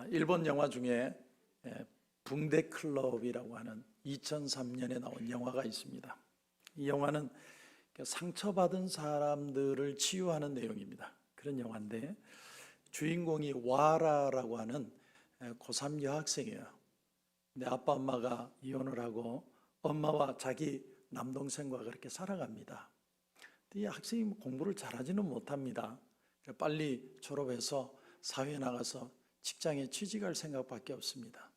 일본 영화 중에 붕대 클럽이라고 하는 2003년에 나온 영화가 있습니다. 이 영화는 상처받은 사람들을 치유하는 내용입니다. 그런 영화인데 주인공이 와라라고 하는 고3 여학생이에요. 근데 아빠 엄마가 이혼을 하고 엄마와 자기 남동생과 그렇게 살아갑니다. 이 학생이 공부를 잘하지는 못합니다. 빨리 졸업해서 사회에 나가서 직장에 취직할 생각밖에 없습니다.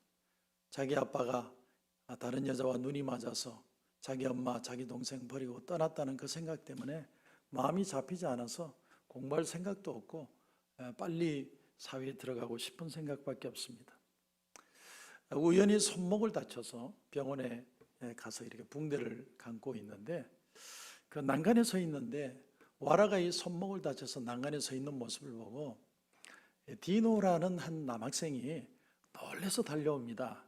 자기 아빠가 다른 여자와 눈이 맞아서 자기 엄마, 자기 동생 버리고 떠났다는 그 생각 때문에 마음이 잡히지 않아서 공부할 생각도 없고 빨리 사회에 들어가고 싶은 생각밖에 없습니다. 우연히 손목을 다쳐서 병원에 가서 이렇게 붕대를 감고 있는데 그 난간에 서 있는데 와라가 이 손목을 다쳐서 난간에 서 있는 모습을 보고 디노라는 한 남학생이 놀라서 달려옵니다.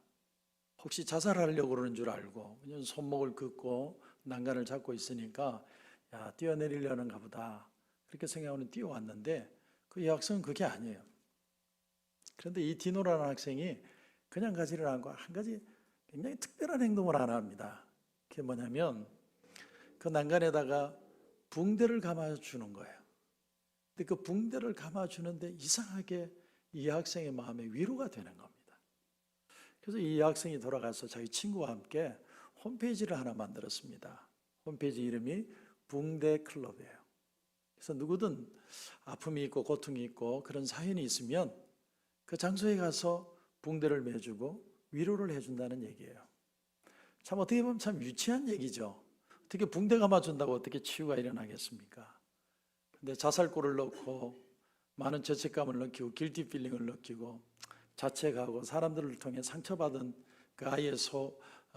혹시 자살하려고 그러는 줄 알고 손목을 긋고 난간을 잡고 있으니까 야, 뛰어내리려는가 보다 그렇게 생각하고는 뛰어왔는데 그 여학생은 그게 아니에요. 그런데 이 디노라는 학생이 그냥 가지를 않고 한 가지 굉장히 특별한 행동을 하나 합니다. 그게 뭐냐면 그 난간에다가 붕대를 감아주는 거예요. 근데 그 붕대를 감아주는데 이상하게 이 여학생의 마음에 위로가 되는 겁니다. 그래서 이 여학생이 돌아가서 자기 친구와 함께 홈페이지를 하나 만들었습니다. 홈페이지 이름이 붕대 클럽이에요. 그래서 누구든 아픔이 있고 고통이 있고 그런 사연이 있으면 그 장소에 가서 붕대를 매주고 위로를 해준다는 얘기예요. 참 어떻게 보면 참 유치한 얘기죠. 어떻게 붕대 감아준다고 어떻게 치유가 일어나겠습니까? 근데 자살골을 넣고 많은 죄책감을 느끼고 길티 필링을 느끼고 자책하고 사람들을 통해 상처받은 그 아이의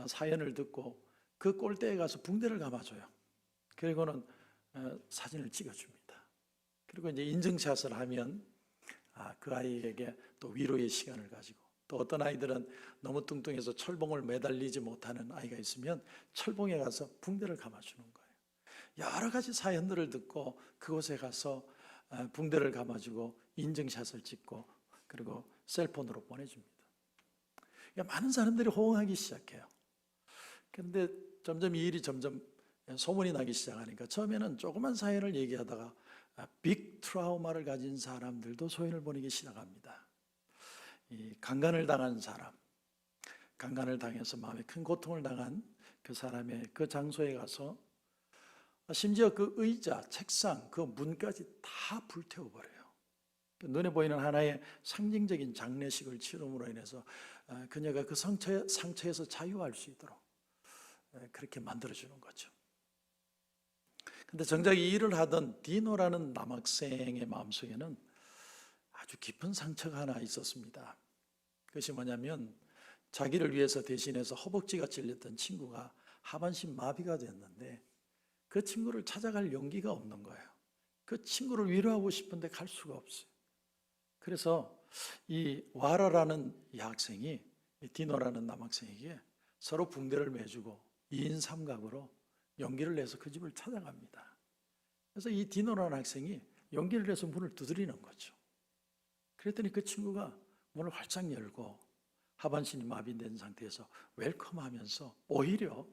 사연을 듣고 그 꼴대에 가서 붕대를 감아줘요. 그리고는 사진을 찍어줍니다. 그리고 이제 인증샷을 하면 그 아이에게 또 위로의 시간을 가지고 또 어떤 아이들은 너무 뚱뚱해서 철봉을 매달리지 못하는 아이가 있으면 철봉에 가서 붕대를 감아주는 거예요. 여러 가지 사연들을 듣고 그곳에 가서 붕대를 감아주고 인증샷을 찍고 그리고 셀폰으로 보내줍니다. 그러니까 많은 사람들이 호응하기 시작해요. 그런데 점점 이 일이 점점 소문이 나기 시작하니까 처음에는 조그만 사연을 얘기하다가 빅 트라우마를 가진 사람들도 소연을 보내기 시작합니다. 이 강간을 당한 사람, 강간을 당해서 마음에 큰 고통을 당한 그 사람의 그 장소에 가서 심지어 그 의자, 책상, 그 문까지 다 불태워버려요. 눈에 보이는 하나의 상징적인 장례식을 치름으로 인해서 그녀가 그 상처에서 자유할 수 있도록 그렇게 만들어주는 거죠. 근데 정작 이 일을 하던 디노라는 남학생의 마음속에는 아주 깊은 상처가 하나 있었습니다. 그것이 뭐냐면 자기를 위해서 대신해서 허벅지가 찔렸던 친구가 하반신 마비가 됐는데 그 친구를 찾아갈 용기가 없는 거예요. 그 친구를 위로하고 싶은데 갈 수가 없어요. 그래서 이 와라라는 이 학생이 디노라는 남학생에게 서로 붕대를 매주고 2인 3각으로 용기를 내서 그 집을 찾아갑니다. 그래서 이 디노라는 학생이 용기를 내서 문을 두드리는 거죠. 그랬더니 그 친구가 문을 활짝 열고 하반신이 마비된 상태에서 웰컴하면서 오히려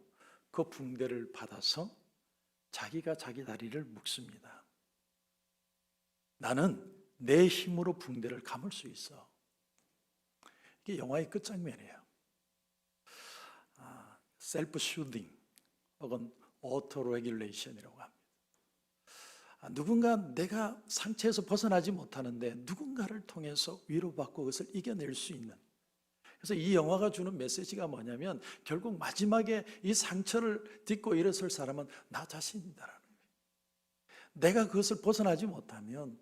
그 붕대를 받아서 자기가 자기 다리를 묶습니다. 나는 내 힘으로 붕대를 감을 수 있어. 이게 영화의 끝장면이에요. 셀프 슈딩 혹은 오토 레귤레이션이라고 합니다. 누군가 내가 상처에서 벗어나지 못하는데 누군가를 통해서 위로받고 그것을 이겨낼 수 있는. 그래서 이 영화가 주는 메시지가 뭐냐면 결국 마지막에 이 상처를 딛고 일어설 사람은 나 자신이다라는 거예요. 내가 그것을 벗어나지 못하면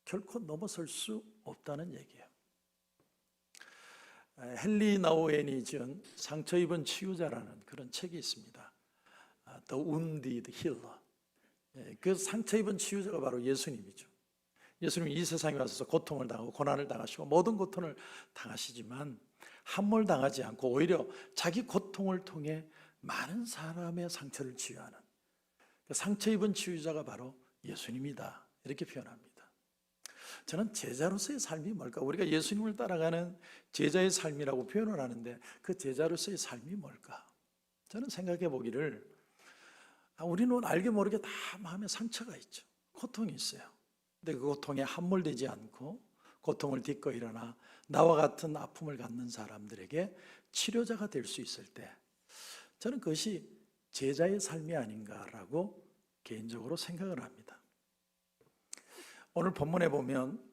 결코 넘어설 수 없다는 얘기예요. 헨리 나우엔이 지은 상처 입은 치유자라는 그런 책이 있습니다. The Wounded Healer. 그 상처 입은 치유자가 바로 예수님이죠. 예수님이 이 세상에 와서 고통을 당하고 고난을 당하시고 모든 고통을 당하시지만 함몰 당하지 않고 오히려 자기 고통을 통해 많은 사람의 상처를 치유하는 상처 입은 치유자가 바로 예수님이다 이렇게 표현합니다. 저는 제자로서의 삶이 뭘까? 우리가 예수님을 따라가는 제자의 삶이라고 표현을 하는데 그 제자로서의 삶이 뭘까? 저는 생각해 보기를 우리는 알게 모르게 다 마음에 상처가 있죠. 고통이 있어요. 근데 그 고통에 함몰되지 않고 고통을 딛고 일어나 나와 같은 아픔을 갖는 사람들에게 치료자가 될 수 있을 때 저는 그것이 제자의 삶이 아닌가라고 개인적으로 생각을 합니다. 오늘 본문에 보면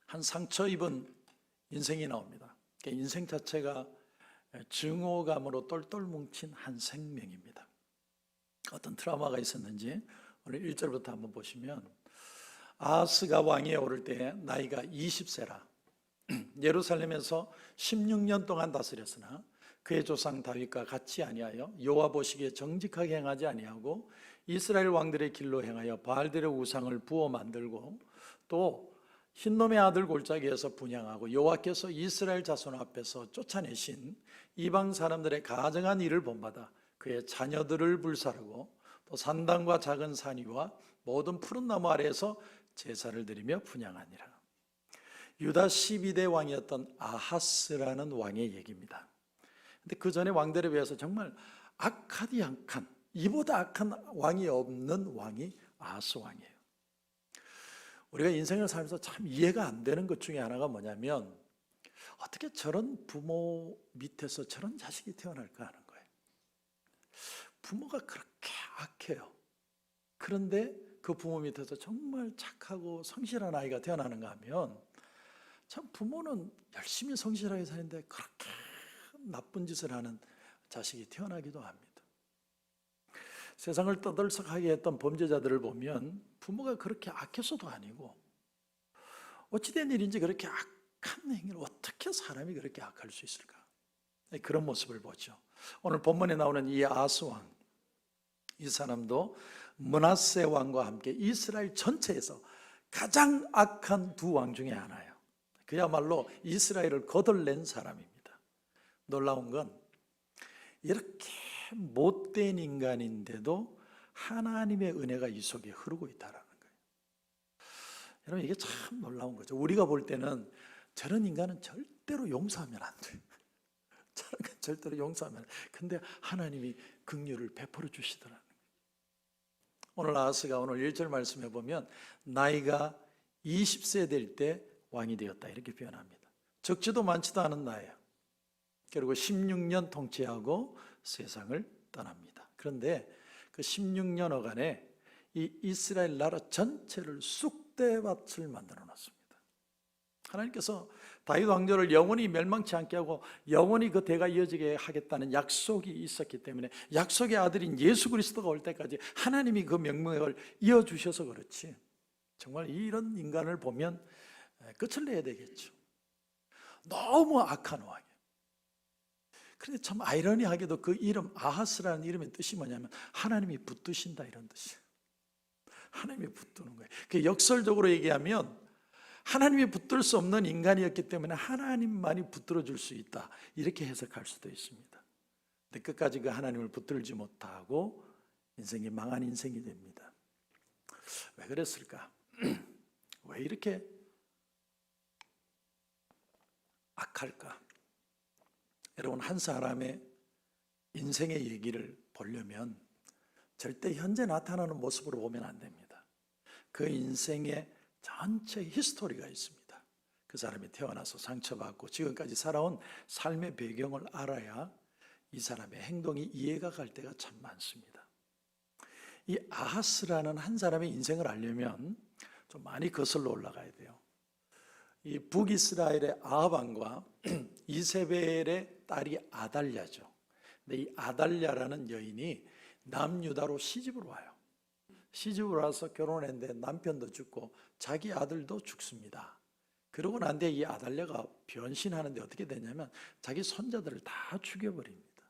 한 상처 입은 인생이 나옵니다. 인생 자체가 증오감으로 똘똘 뭉친 한 생명입니다. 어떤 트라우마가 있었는지 오늘 1절부터 한번 보시면 아하스가 왕위에 오를 때 나이가 20세라 예루살렘에서 16년 동안 다스렸으나 그의 조상 다윗과 같이 아니하여 여호와 보시기에 정직하게 행하지 아니하고 이스라엘 왕들의 길로 행하여 바알들의 우상을 부어 만들고 또 흰놈의 아들 골짜기에서 분향하고 여호와께서 이스라엘 자손 앞에서 쫓아내신 이방 사람들의 가증한 일을 본받아 그의 자녀들을 불사르고 또 산당과 작은 산 위와 모든 푸른 나무 아래에서 제사를 드리며 분향하니라. 유다 12대 왕이었던 아하스라는 왕의 얘기입니다. 근데 그 전에 왕들에 비해서 정말 악하디 악한, 이보다 악한 왕이 없는 왕이 아하스 왕이에요. 우리가 인생을 살면서 참 이해가 안 되는 것 중에 하나가 뭐냐면 어떻게 저런 부모 밑에서 저런 자식이 태어날까 하는 거예요. 부모가 그렇게 악해요. 그런데 그 부모 밑에서 정말 착하고 성실한 아이가 태어나는가 하면 참 부모는 열심히 성실하게 사는데 그렇게 나쁜 짓을 하는 자식이 태어나기도 합니다. 세상을 떠들썩하게 했던 범죄자들을 보면 부모가 그렇게 악해서도 아니고 어찌된 일인지 그렇게 악한 행위를 어떻게 사람이 그렇게 악할 수 있을까? 그런 모습을 보죠. 오늘 본문에 나오는 이 아하스 왕, 이 사람도 므낫세 왕과 함께 이스라엘 전체에서 가장 악한 두 왕 중에 하나예요. 그야말로 이스라엘을 거덜낸 사람입니다. 놀라운 건 이렇게 못된 인간인데도 하나님의 은혜가 이 속에 흐르고 있다는 거예요. 여러분 이게 참 놀라운 거죠. 우리가 볼 때는 저런 인간은 절대로 용서하면 안 돼요. 저런 건 절대로 용서하면 안 돼요. 근데 하나님이 긍휼을 베풀어 주시더라는 거예요. 오늘 아하스가 오늘 1절 말씀해 보면 나이가 20세 될 때 왕이 되었다 이렇게 표현합니다. 적지도 많지도 않은 나이에요. 그리고 16년 통치하고 세상을 떠납니다. 그런데 그 16년여간에 이 이스라엘 나라 전체를 쑥대밭을 만들어 놨습니다. 하나님께서 다윗 왕조를 영원히 멸망치 않게 하고 영원히 그 대가 이어지게 하겠다는 약속이 있었기 때문에 약속의 아들인 예수 그리스도가 올 때까지 하나님이 그 명령을 이어주셔서 그렇지 정말 이런 인간을 보면 끝을 내야 되겠죠. 너무 악한 왕이에요. 그런데 참 아이러니하게도 그 이름 아하스라는 이름의 뜻이 뭐냐면 하나님이 붙드신다 이런 뜻이에요. 하나님이 붙드는 거예요. 그 역설적으로 얘기하면 하나님이 붙들 수 없는 인간이었기 때문에 하나님만이 붙들어 줄 수 있다 이렇게 해석할 수도 있습니다. 근데 끝까지 그 하나님을 붙들지 못하고 인생이 망한 인생이 됩니다. 왜 그랬을까? 왜 이렇게 악할까? 여러분 한 사람의 인생의 얘기를 보려면 절대 현재 나타나는 모습으로 보면 안 됩니다. 그 인생의 전체 히스토리가 있습니다. 그 사람이 태어나서 상처받고 지금까지 살아온 삶의 배경을 알아야 이 사람의 행동이 이해가 갈 때가 참 많습니다. 이 아하스라는 한 사람의 인생을 알려면 좀 많이 거슬러 올라가야 돼요. 이 북이스라엘의 아합 왕과 이세벨의 딸이 아달랴죠. 근데 이 아달랴라는 여인이 남유다로 시집을 와요. 시집을 와서 결혼했는데 남편도 죽고 자기 아들도 죽습니다. 그러고 난 뒤에 이 아달랴가 변신하는데 어떻게 되냐면 자기 손자들을 다 죽여버립니다.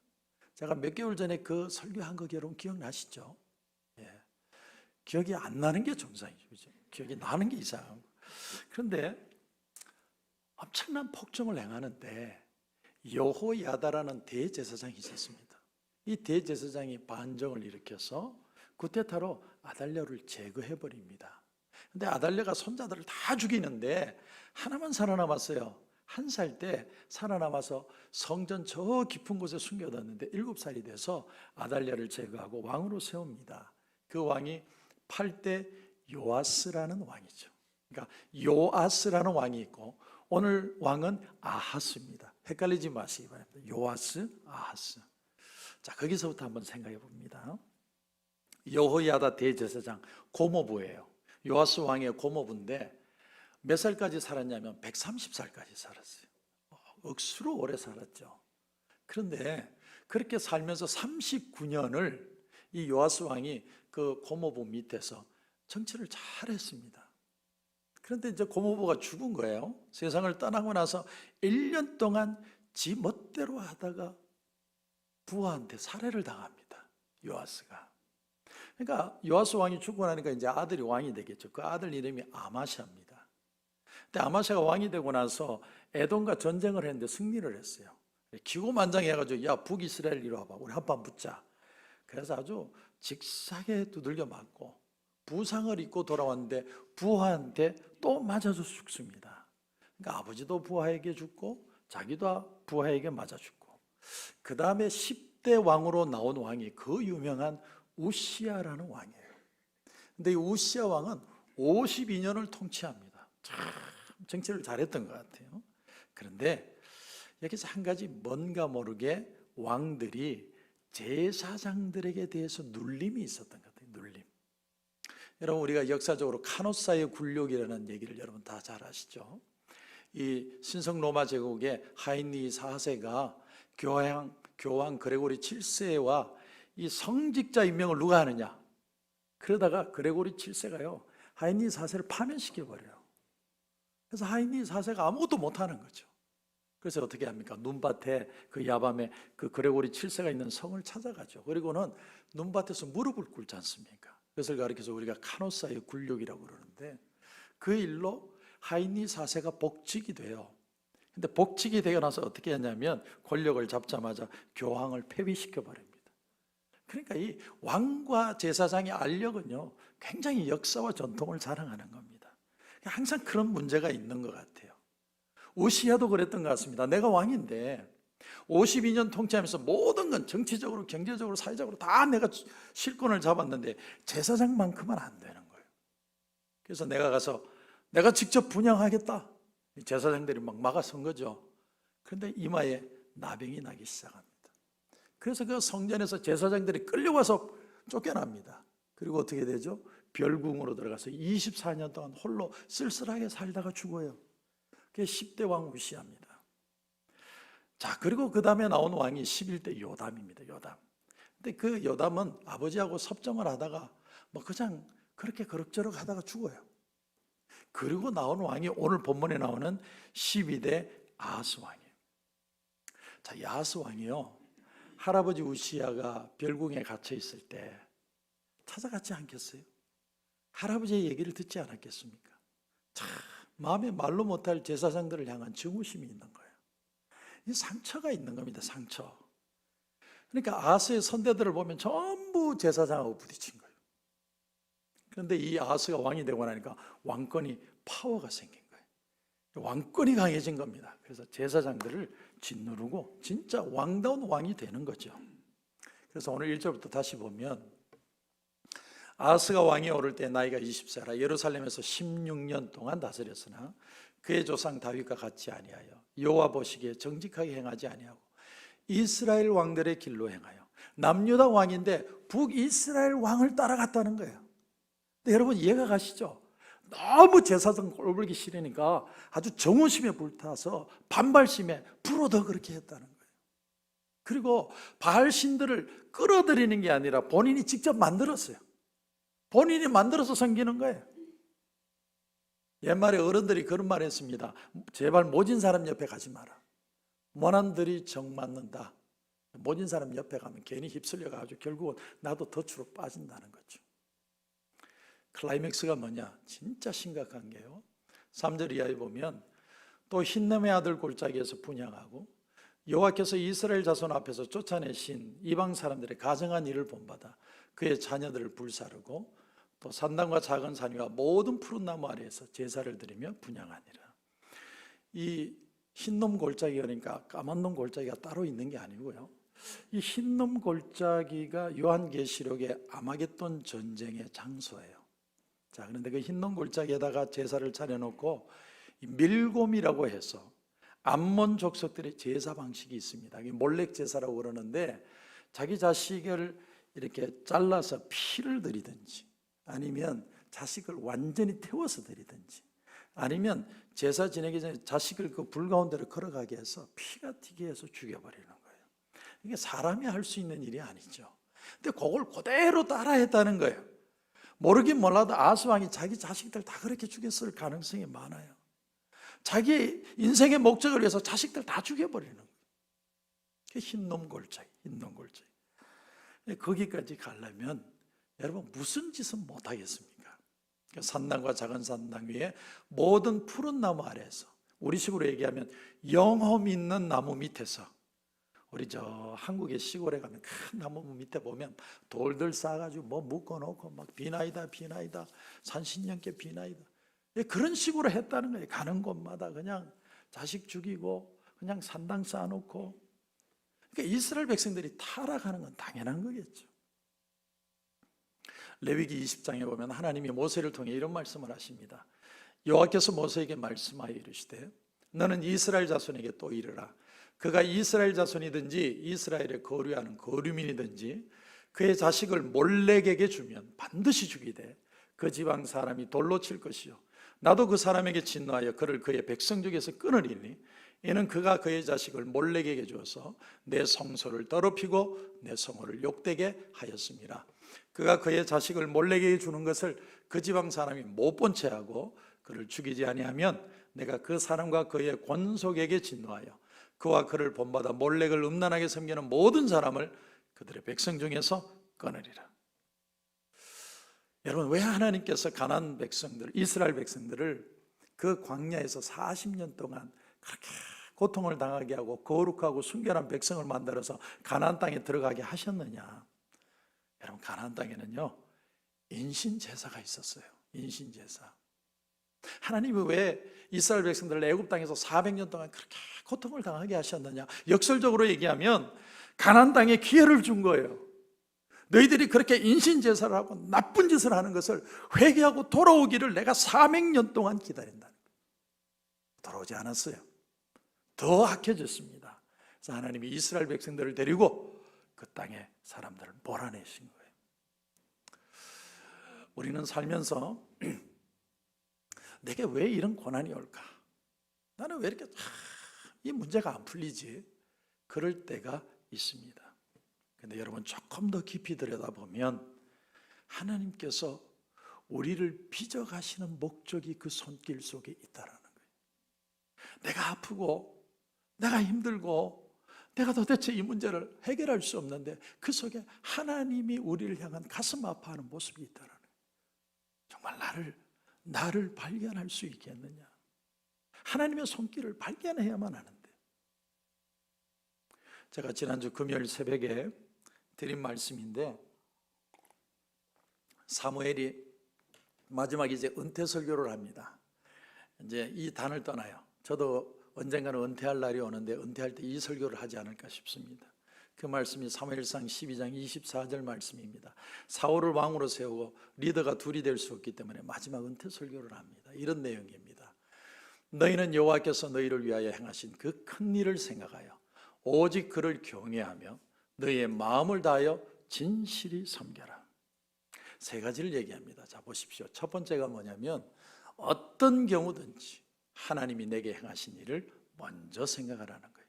제가 몇 개월 전에 그 설교한 거 여러분 기억나시죠? 예. 기억이 안 나는 게 정상이죠. 그죠? 기억이 나는 게 이상한 거. 그런데 엄청난 폭정을 행하는데 여호야다라는 대제사장이 있었습니다. 이 대제사장이 반정을 일으켜서 쿠데타로 아달랴를 제거해 버립니다. 근데 아달랴가 손자들을 다 죽이는데 하나만 살아남았어요. 1살 때 살아남아서 성전 저 깊은 곳에 숨겨뒀는데 7살이 돼서 아달랴를 제거하고 왕으로 세웁니다. 그 왕이 8대 요아스라는 왕이죠. 그러니까 요아스라는 왕이 있고 오늘 왕은 아하스입니다. 헷갈리지 마시기 바랍니다. 요아스, 아하스. 자, 거기서부터 한번 생각해 봅니다. 여호야다 대제사장 고모부예요. 요아스 왕의 고모부인데 몇 살까지 살았냐면 130살까지 살았어요. 억수로 오래 살았죠. 그런데 그렇게 살면서 39년을 이 요아스 왕이 그 고모부 밑에서 정치를 잘했습니다. 그런데 이제 고모부가 죽은 거예요. 세상을 떠나고 나서 1년 동안 지 멋대로 하다가 부하한테 살해를 당합니다. 요아스가. 그러니까 요아스 왕이 죽고 나니까 이제 아들이 왕이 되겠죠. 그 아들 이름이 아마샤입니다. 근데 아마샤가 왕이 되고 나서 에돔과 전쟁을 했는데 승리를 했어요. 기고만장해가지고 야 북이스라엘 이리 와봐, 우리 한판 붙자. 그래서 아주 직사게 두들겨 맞고 부상을 입고 돌아왔는데 부하한테 또 맞아서 죽습니다. 그러니까 아버지도 부하에게 죽고 자기도 부하에게 맞아 죽고. 그 다음에 10대 왕으로 나온 왕이 그 유명한 우시야라는 왕이에요. 근데 이 우시야 왕은 52년을 통치합니다. 참 정치를 잘했던 것 같아요. 그런데 여기서 한 가지 뭔가 모르게 왕들이 제사장들에게 대해서 눌림이 있었던 것 같아요. 눌림. 여러분, 우리가 역사적으로 카노사의 굴욕이라는 얘기를 여러분 다 잘 아시죠? 이 신성 로마 제국의 하인리 4세가 교황 그레고리 7세와 이 성직자 임명을 누가 하느냐? 그러다가 그레고리 7세가요 하인리 4세를 파면시켜 버려요. 그래서 하인리 4세가 아무것도 못하는 거죠. 그래서 어떻게 합니까? 눈밭에 그 야밤에 그 그레고리 7세가 있는 성을 찾아가죠. 그리고는 눈밭에서 무릎을 꿇지 않습니까? 그것을 가리켜서 우리가 카노사의 굴욕이라고 그러는데 그 일로 하인리 4세가 복직이 돼요. 근데 복직이 되고 나서 어떻게 했냐면 권력을 잡자마자 교황을 폐위시켜 버립니다. 그러니까 이 왕과 제사장의 알력은요 굉장히 역사와 전통을 자랑하는 겁니다. 항상 그런 문제가 있는 것 같아요. 우시야도 그랬던 것 같습니다. 내가 왕인데 52년 통치하면서 모든 건 정치적으로, 경제적으로, 사회적으로 다 내가 실권을 잡았는데 제사장만큼은 안 되는 거예요. 그래서 내가 가서 내가 직접 분양하겠다. 제사장들이 막 막아선 거죠. 그런데 이마에 나병이 나기 시작합니다. 그래서 그 성전에서 제사장들이 끌려와서 쫓겨납니다. 그리고 어떻게 되죠? 별궁으로 들어가서 24년 동안 홀로 쓸쓸하게 살다가 죽어요. 그게 10대 왕 우시야입니다. 자, 그리고 그 다음에 나온 왕이 11대 요담입니다. 요담. 근데 그 요담은 아버지하고 섭정을 하다가 뭐 그냥 그렇게 그럭저럭 하다가 죽어요. 그리고 나온 왕이 오늘 본문에 나오는 12대 아하스 왕이에요. 자, 이 아하스 왕이요 할아버지 우시야가 별궁에 갇혀 있을 때 찾아갔지 않겠어요? 할아버지의 얘기를 듣지 않았겠습니까? 참 마음에 말로 못할 제사장들을 향한 증오심이 있는 거예요. 이 상처가 있는 겁니다. 상처. 그러니까 아하스의 선대들을 보면 전부 제사장하고 부딪힌 거예요. 그런데 이 아하스가 왕이 되고 나니까 왕권이 파워가 생긴 거예요. 왕권이 강해진 겁니다. 그래서 제사장들을 짓누르고 진짜 왕다운 왕이 되는 거죠. 그래서 오늘 1절부터 다시 보면 아하스가 왕이 오를 때 나이가 20세라 예루살렘에서 16년 동안 다스렸으나 그의 조상 다윗과 같이 아니하여 여호와 보시기에 정직하게 행하지 아니하고 이스라엘 왕들의 길로 행하여 남유다 왕인데 북이스라엘 왕을 따라갔다는 거예요. 근데 여러분 이해가 가시죠? 너무 제사장 꼴보기 싫으니까 아주 정오심에 불타서 반발심에 불어 더 그렇게 했다는 거예요. 그리고 바알 신들을 끌어들이는 게 아니라 본인이 직접 만들었어요. 본인이 만들어서 섬기는 거예요. 옛말에 어른들이 그런 말 했습니다. 제발 모진 사람 옆에 가지 마라. 모난들이 정 맞는다. 모진 사람 옆에 가면 괜히 휩쓸려가지고 결국은 나도 덫으로 빠진다는 거죠. 클라이맥스가 뭐냐? 진짜 심각한 게요. 3절 이하에 보면 또 흰놈의 아들 골짜기에서 분향하고 여호와께서 이스라엘 자손 앞에서 쫓아내신 이방 사람들의 가정한 일을 본받아 그의 자녀들을 불사르고 또 산당과 작은 산 위와 모든 푸른 나무 아래에서 제사를 드리며 분향하니라. 이 흰놈 골짜기, 그러니까 까만 놈 골짜기가 따로 있는 게 아니고요, 이 흰놈 골짜기가 요한계시록의 아마겟돈 전쟁의 장소예요. 자, 그런데 그 흰놈 골짜기에다가 제사를 차려놓고 이 밀곰이라고 해서 암몬 족속들의 제사 방식이 있습니다. 이게 몰렉 제사라고 그러는데, 자기 자식을 이렇게 잘라서 피를 드리든지, 아니면 자식을 완전히 태워서 드리든지, 아니면 제사 지내기 전에 자식을 그 불 가운데로 걸어가게 해서 피가 튀게 해서 죽여버리는 거예요. 이게 사람이 할 수 있는 일이 아니죠. 근데 그걸 그대로 따라했다는 거예요. 모르긴 몰라도 아하스 왕이 자기 자식들 다 그렇게 죽였을 가능성이 많아요. 자기 인생의 목적을 위해서 자식들 다 죽여버리는 거예요. 흰놈 골짜기, 흰놈 골짜기. 거기까지 가려면 여러분 무슨 짓은 못하겠습니까? 산당과 작은 산당 위에 모든 푸른 나무 아래에서, 우리식으로 얘기하면 영험 있는 나무 밑에서, 우리 저 한국의 시골에 가면 큰 나무 밑에 보면 돌들 쌓아가지고 뭐 묶어놓고 막 비나이다 비나이다 산신령께 비나이다, 그런 식으로 했다는 거예요. 가는 곳마다 그냥 자식 죽이고 그냥 산당 쌓아놓고. 그러니까 이스라엘 백성들이 타락하는 건 당연한 거겠죠. 레위기 20장에 보면 하나님이 모세를 통해 이런 말씀을 하십니다. 여호와께서 모세에게 말씀하여 이르시되, 너는 이스라엘 자손에게 또 이르라. 그가 이스라엘 자손이든지 이스라엘에 거류하는 거류민이든지 그의 자식을 몰렉에게 주면 반드시 죽이되 그 지방 사람이 돌로 칠 것이요, 나도 그 사람에게 진노하여 그를 그의 백성 중에서 끊으리니, 이는 그가 그의 자식을 몰렉에게 주어서 내 성소를 더럽히고 내 성호를 욕되게 하였습니다. 그가 그의 자식을 몰렉에게 주는 것을 그 지방 사람이 못 본 채 하고 그를 죽이지 아니하면 내가 그 사람과 그의 권속에게 진노하여 그와 그를 본받아 몰렉을 음란하게 섬기는 모든 사람을 그들의 백성 중에서 끊으리라. 여러분, 왜 하나님께서 가나안 백성들, 이스라엘 백성들을 그 광야에서 40년 동안 그렇게 고통을 당하게 하고 거룩하고 순결한 백성을 만들어서 가나안 땅에 들어가게 하셨느냐? 여러분, 가나안 땅에는요 인신 제사가 있었어요. 인신 제사. 하나님이 왜 이스라엘 백성들을 애굽 땅에서 400년 동안 그렇게 고통을 당하게 하셨느냐? 역설적으로 얘기하면 가나안 땅에 기회를 준 거예요. 너희들이 그렇게 인신 제사를 하고 나쁜 짓을 하는 것을 회개하고 돌아오기를 내가 400년 동안 기다린다. 돌아오지 않았어요. 더 악해졌습니다. 그래서 하나님이 이스라엘 백성들을 데리고 그 땅에 사람들을 몰아내신 거예요. 우리는 살면서 내게 왜 이런 고난이 올까? 나는 왜 이렇게 이 문제가 안 풀리지? 그럴 때가 있습니다. 그런데 여러분, 조금 더 깊이 들여다보면 하나님께서 우리를 빚어가시는 목적이 그 손길 속에 있다는 거예요. 내가 아프고 내가 힘들고 내가 도대체 이 문제를 해결할 수 없는데 그 속에 하나님이 우리를 향한 가슴 아파하는 모습이 있다는 거예요. 정말 나를 발견할 수 있겠느냐? 하나님의 손길을 발견해야만 하는데. 제가 지난주 금요일 새벽에 드린 말씀인데, 사무엘이 마지막 이제 은퇴 설교를 합니다. 이제 이 단을 떠나요. 저도 언젠가는 은퇴할 날이 오는데 은퇴할 때 이 설교를 하지 않을까 싶습니다. 그 말씀이 사무엘상 12장 24절 말씀입니다. 사울을 왕으로 세우고 리더가 둘이 될 수 없기 때문에 마지막 은퇴 설교를 합니다. 이런 내용입니다. 너희는 여호와께서 너희를 위하여 행하신 그 큰 일을 생각하여 오직 그를 경외하며 너희의 마음을 다하여 진실이 섬겨라. 세 가지를 얘기합니다. 자, 보십시오. 첫 번째가 뭐냐면 어떤 경우든지 하나님이 내게 행하신 일을 먼저 생각하라는 거예요.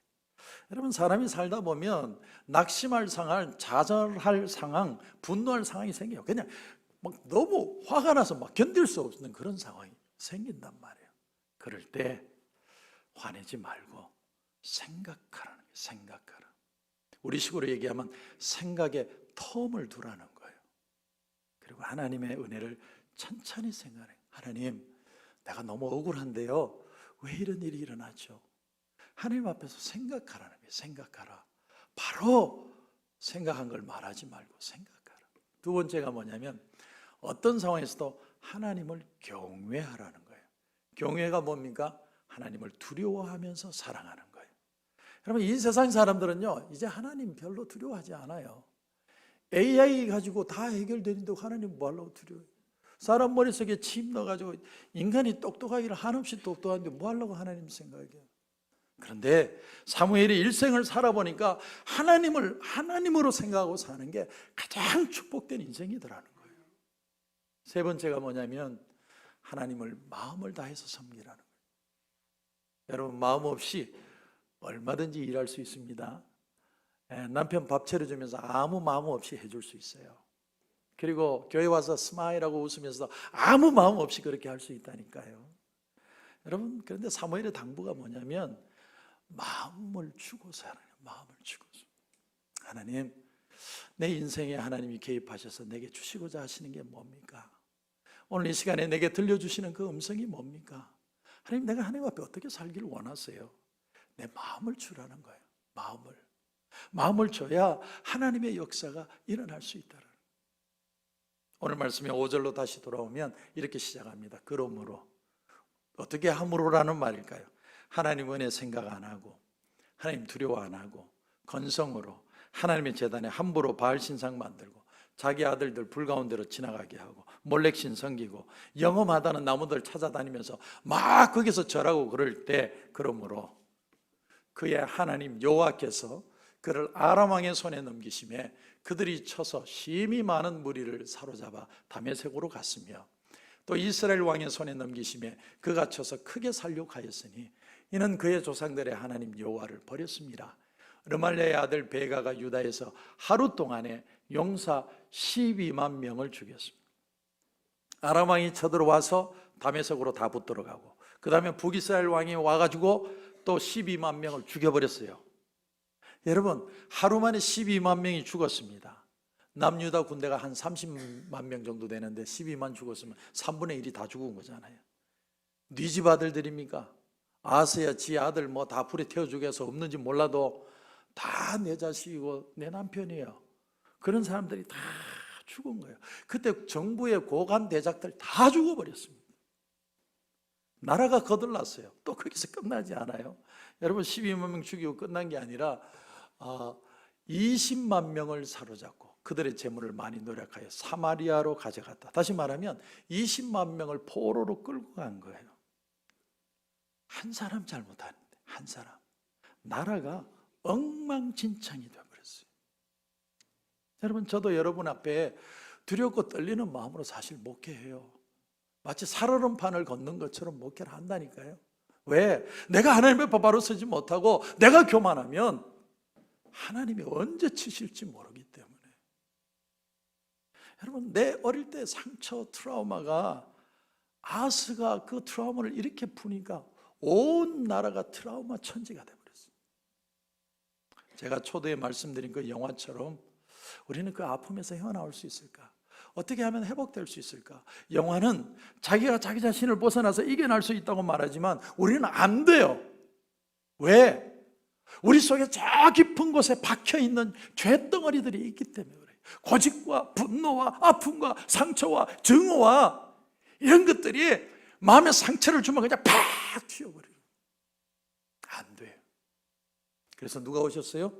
여러분, 사람이 살다 보면 낙심할 상황, 좌절할 상황, 분노할 상황이 생겨요. 그냥 막 너무 화가 나서 막 견딜 수 없는 그런 상황이 생긴단 말이에요. 그럴 때 화내지 말고 생각하라는 거예요. 생각하라. 우리식으로 얘기하면 생각에 텀을 두라는 거예요. 그리고 하나님의 은혜를 천천히 생각해요. 하나님, 내가 너무 억울한데요, 왜 이런 일이 일어나죠? 하나님 앞에서 생각하라는 거예요. 생각하라. 바로 생각한 걸 말하지 말고 생각하라. 두 번째가 뭐냐면 어떤 상황에서도 하나님을 경외하라는 거예요. 경외가 뭡니까? 하나님을 두려워하면서 사랑하는 거예요. 여러분, 이 세상 사람들은요, 이제 하나님 별로 두려워하지 않아요. AI 가지고 다 해결되는데 하나님 뭐 하려고 두려워해요? 사람 머릿속에 칩 넣어가지고 인간이 똑똑하기를 한없이 똑똑한데 뭐 하려고 하나님 생각해요? 그런데 사무엘이 일생을 살아보니까 하나님으로 생각하고 사는 게 가장 축복된 인생이더라는 거예요. 세 번째가 뭐냐면 하나님을 마음을 다해서 섬기라는 거예요. 여러분, 마음 없이 얼마든지 일할 수 있습니다. 남편 밥 차려주면서 아무 마음 없이 해줄 수 있어요. 그리고 교회 와서 스마일하고 웃으면서 아무 마음 없이 그렇게 할 수 있다니까요. 여러분, 그런데 사무엘의 당부가 뭐냐면 마음을 주고서 하나님, 마음을 주고서. 하나님, 내 인생에 하나님이 개입하셔서 내게 주시고자 하시는 게 뭡니까? 오늘 이 시간에 내게 들려주시는 그 음성이 뭡니까? 하나님, 내가 하나님 앞에 어떻게 살기를 원하세요? 내 마음을 주라는 거예요. 마음을 줘야 하나님의 역사가 일어날 수 있다는. 오늘 말씀에 5절로 다시 돌아오면 이렇게 시작합니다. 그러므로. 어떻게 함으로라는 말일까요? 하나님 은혜 생각 안 하고, 하나님 두려워 안 하고, 건성으로 하나님의 제단에 함부로 바알 신상 만들고, 자기 아들들 불 가운데로 지나가게 하고, 몰렉신 섬기고, 영험하다는 나무들 찾아다니면서 막 거기서 절하고 그럴 때, 그러므로 그의 하나님 여호와께서 그를 아람 왕의 손에 넘기심에 그들이 쳐서 심히 많은 무리를 사로잡아 다메섹으로 갔으며, 또 이스라엘 왕의 손에 넘기심에 그가 쳐서 크게 살육하였으니 이는 그의 조상들의 하나님 여호와를 버렸습니다. 르말레의 아들 베가가 유다에서 하루 동안에 용사 12만 명을 죽였습니다. 아람 왕이 쳐들어와서 다메섹으로 다 붙들어가고, 그 다음에 북이스라엘 왕이 와가지고 또 12만 명을 죽여버렸어요. 여러분, 하루 만에 12만 명이 죽었습니다. 남유다 군대가 한 30만 명 정도 되는데 12만 죽었으면 3분의 1이 다 죽은 거잖아요. 네 집 아들들입니까? 아스야 지 아들 뭐 다 불에 태워 죽여서 없는지 몰라도 다 내 자식이고 내 남편이에요. 그런 사람들이 다 죽은 거예요. 그때 정부의 고관 대작들 다 죽어버렸습니다. 나라가 거들났어요. 또 거기서 끝나지 않아요. 여러분, 12만 명 죽이고 끝난 게 아니라 20만 명을 사로잡고 그들의 재물을 많이 노력하여 사마리아로 가져갔다. 다시 말하면 20만 명을 포로로 끌고 간 거예요. 한 사람 잘못하는데, 한 사람. 나라가 엉망진창이 되어버렸어요. 여러분, 저도 여러분 앞에 두렵고 떨리는 마음으로 사실 목회해요. 마치 살얼음판을 걷는 것처럼 목회를 한다니까요. 왜? 내가 하나님의 법 바로 서지 못하고 내가 교만하면 하나님이 언제 치실지 모르기 때문에. 여러분, 내 어릴 때 상처, 트라우마가, 아스가 그 트라우마를 이렇게 푸니까 온 나라가 트라우마 천지가 되어버렸어요. 제가 초대에 말씀드린 그 영화처럼 우리는 그 아픔에서 헤어나올 수 있을까? 어떻게 하면 회복될 수 있을까? 영화는 자기가 자기 자신을 벗어나서 이겨낼 수 있다고 말하지만 우리는 안 돼요. 왜? 우리 속에 저 깊은 곳에 박혀있는 죄덩어리들이 있기 때문에 그래요. 고집과 분노와 아픔과 상처와 증오와 이런 것들이 마음에 상처를 주면 그냥 팍 튀어버려요. 안 돼요. 그래서 누가 오셨어요?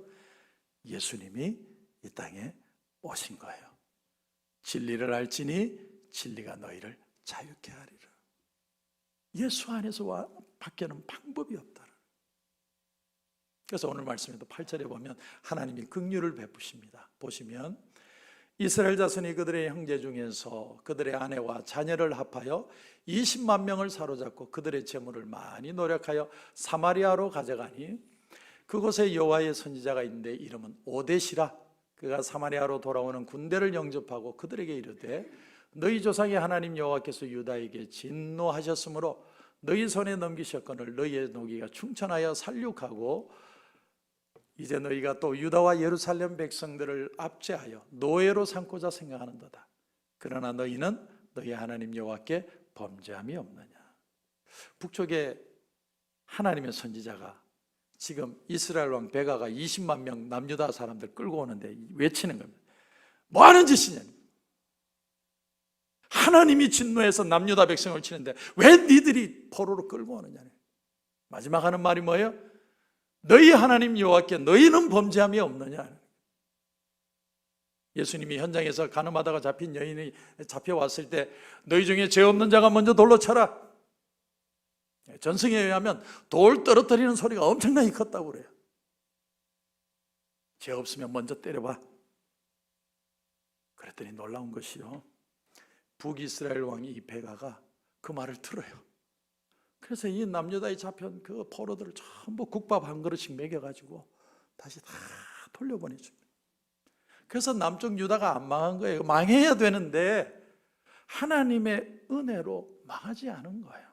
예수님이 이 땅에 오신 거예요. 진리를 알지니 진리가 너희를 자유케 하리라. 예수 안에서 밖에는 방법이 없다. 그래서 오늘 말씀에도 8절에 보면 하나님이 긍휼을 베푸십니다. 보시면 이스라엘 자손이 그들의 형제 중에서 그들의 아내와 자녀를 합하여 20만 명을 사로잡고 그들의 재물을 많이 노력하여 사마리아로 가져가니 그곳에 여호와의 선지자가 있는데 이름은 오뎃이라. 그가 사마리아로 돌아오는 군대를 영접하고 그들에게 이르되 너희 조상의 하나님 여호와께서 유다에게 진노하셨으므로 너희 손에 넘기셨거늘 너희의 노기가 충천하여 살육하고 이제 너희가 또 유다와 예루살렘 백성들을 압제하여 노예로 삼고자 생각하는도다. 그러나 너희는 너희 하나님 여호와께 범죄함이 없느냐. 북쪽에 하나님의 선지자가 지금 이스라엘 왕 베가가 20만 명 남유다 사람들 끌고 오는데 외치는 겁니다. 뭐 하는 짓이냐. 하나님이 진노해서 남유다 백성을 치는데 왜 니들이 포로로 끌고 오느냐. 마지막 하는 말이 뭐예요? 너희 하나님 여호와께 너희는 범죄함이 없느냐. 예수님이 현장에서 간음하다가 잡힌 여인이 잡혀왔을 때 너희 중에 죄 없는 자가 먼저 돌로 쳐라. 전승에 의하면 돌 떨어뜨리는 소리가 엄청나게 컸다고 그래요. 죄 없으면 먼저 때려봐. 그랬더니 놀라운 것이요, 북이스라엘 왕이 이 베가가 그 말을 들어요. 그래서 이 남유다에 잡힌 그 포로들을 전부 국밥 한 그릇씩 먹여가지고 다시 다 돌려보내줍니다. 그래서 남쪽 유다가 안 망한 거예요. 망해야 되는데 하나님의 은혜로 망하지 않은 거예요.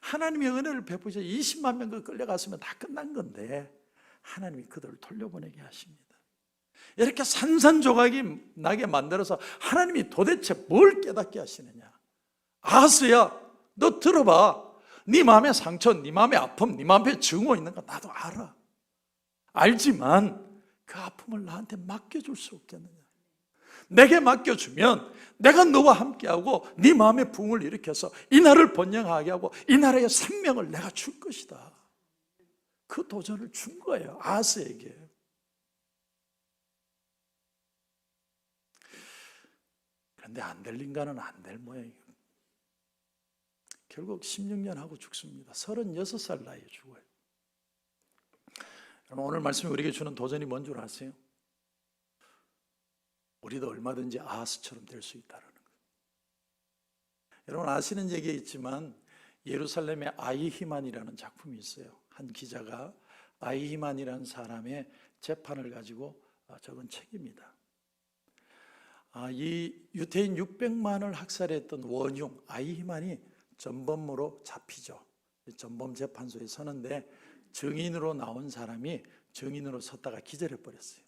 하나님의 은혜를 베푸셔 20만 명 끌려갔으면 다 끝난 건데 하나님이 그들을 돌려보내게 하십니다. 이렇게 산산조각이 나게 만들어서 하나님이 도대체 뭘 깨닫게 하시느냐. 아하스야, 너 들어봐. 네 마음의 상처, 네 마음의 아픔, 네 마음에 증오 있는 거 나도 알아. 알지만 그 아픔을 나한테 맡겨줄 수 없겠느냐. 내게 맡겨주면 내가 너와 함께하고 네 마음의 부흥을 일으켜서 이 나라를 번영하게 하고 이 나라의 생명을 내가 줄 것이다. 그 도전을 준 거예요, 아하스에게. 그런데 안 될 인간은 안 될 모양이에요. 결국 16년 하고 죽습니다. 36살 나이에 죽어요. 여러분, 오늘 말씀이 우리에게 주는 도전이 뭔 줄 아세요? 우리도 얼마든지 아하스처럼 될 수 있다는 거예요. 여러분 아시는 얘기에 있지만 예루살렘에 아이히만이라는 작품이 있어요. 한 기자가 아이히만이라는 사람의 재판을 가지고 적은 책입니다. 이 유대인 600만을 학살했던 원흉 아이히만이 전범으로 잡히죠. 전범 재판소에 서는데 증인으로 나온 사람이 증인으로 섰다가 기절해 버렸어요.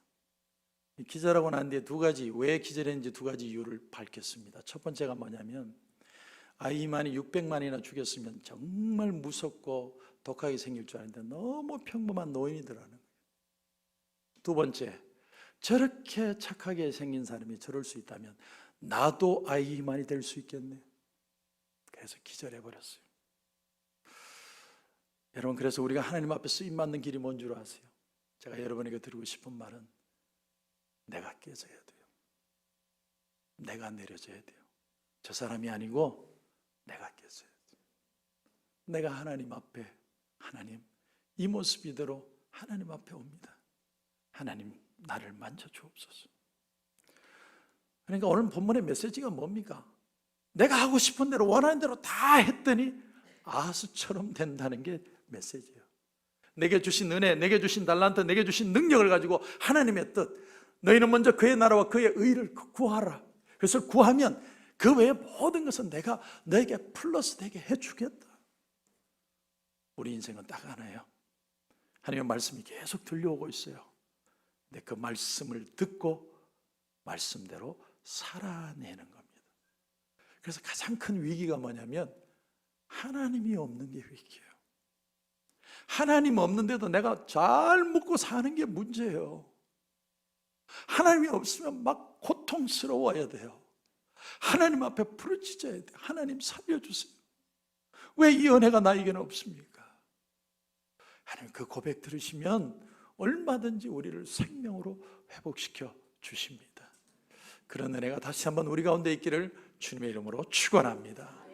기절하고 난 뒤에 왜 기절했는지 두 가지 이유를 밝혔습니다. 첫 번째가 뭐냐면 아이히만이 600만이나 죽였으면 정말 무섭고 독하게 생길 줄 알았는데 너무 평범한 노인이더라는 거예요. 두 번째, 저렇게 착하게 생긴 사람이 저럴 수 있다면 나도 아이히만이 될 수 있겠네. 그래서 기절해 버렸어요. 여러분, 그래서 우리가 하나님 앞에 쓰임받는 길이 뭔 줄 아세요? 제가 여러분에게 드리고 싶은 말은 내가 깨져야 돼요. 내가 내려져야 돼요. 저 사람이 아니고 내가 깨져야 돼요. 내가 하나님 앞에, 하나님 이 모습 이대로 하나님 앞에 옵니다. 하나님 나를 만져주옵소서. 그러니까 오늘 본문의 메시지가 뭡니까? 내가 하고 싶은 대로 원하는 대로 다 했더니 아하스처럼 된다는 게 메시지예요. 내게 주신 은혜, 내게 주신 달란트, 내게 주신 능력을 가지고 하나님의 뜻, 너희는 먼저 그의 나라와 그의 의를 구하라. 그래서 구하면 그 외의 모든 것은 내가 너에게 플러스 되게 해주겠다. 우리 인생은 딱 하나예요. 하나님의 말씀이 계속 들려오고 있어요. 근데 그 말씀을 듣고 말씀대로 살아내는 겁니다. 그래서 가장 큰 위기가 뭐냐면 하나님이 없는 게 위기예요. 하나님 없는데도 내가 잘 먹고 사는 게 문제예요. 하나님이 없으면 막 고통스러워야 돼요. 하나님 앞에 부르짖어야 돼요. 하나님 살려주세요. 왜 이 은혜가 나에게는 없습니까? 하나님 그 고백 들으시면 얼마든지 우리를 생명으로 회복시켜 주십니다. 그런 은혜가 다시 한번 우리 가운데 있기를 주님의 이름으로 축원합니다.